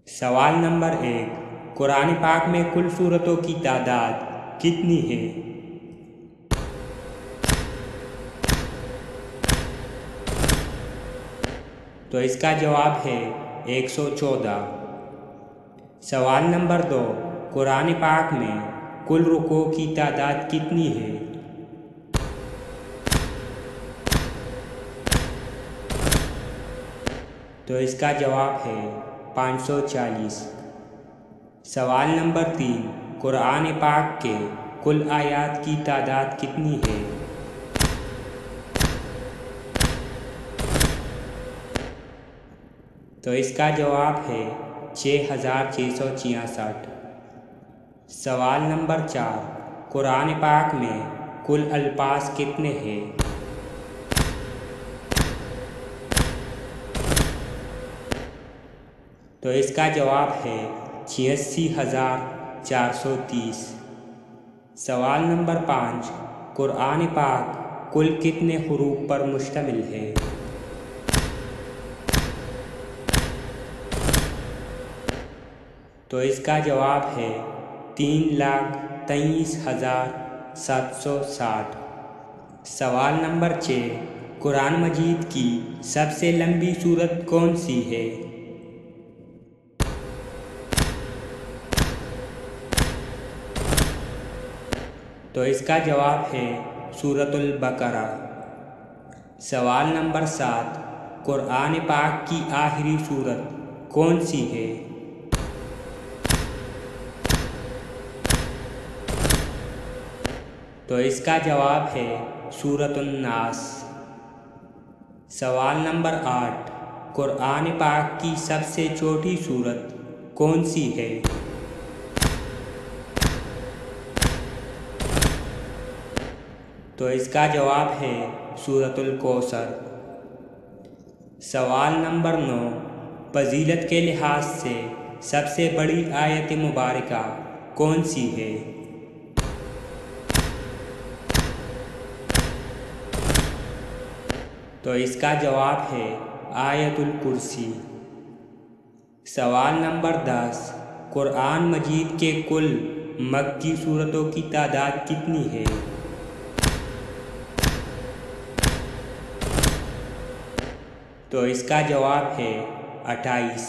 سوال نمبر 1، قرآن پاک میں کل سورتوں کی تعداد کتنی ہے؟ تو اس کا جواب ہے 114۔ سوال نمبر 2، قرآن پاک میں کل رکوع کی تعداد کتنی ہے؟ تو اس کا جواب ہے 540۔ سوال نمبر 3، قرآن پاک کے کل آیات کی تعداد کتنی ہے؟ تو اس کا جواب ہے 6666۔ سوال نمبر 4، قرآن پاک میں کل الفاظ کتنے ہیں؟ تو اس کا جواب ہے 86430۔ سوال نمبر 5، قرآن پاک کل کتنے حروف پر مشتمل ہے؟ تو اس کا جواب ہے 3,23,760۔ سوال نمبر 6، قرآن مجید کی سب سے لمبی سورت کون سی ہے؟ تو اس کا جواب ہے سورۃ البقرہ۔ سوال نمبر 7، قرآن پاک کی آخری سورت کون سی ہے؟ تو اس کا جواب ہے سورۃ الناس۔ سوال نمبر 8، قرآن پاک کی سب سے چھوٹی سورت کون سی ہے؟ تو اس کا جواب ہے سورۃ الکوثر۔ سوال نمبر 9، فضیلت کے لحاظ سے سب سے بڑی آیت مبارکہ کون سی ہے؟ تو اس کا جواب ہے آیت الکرسی۔ سوال نمبر 10، قرآن مجید کے کل مکی سورتوں کی تعداد کتنی ہے؟ تو اس کا جواب ہے 28۔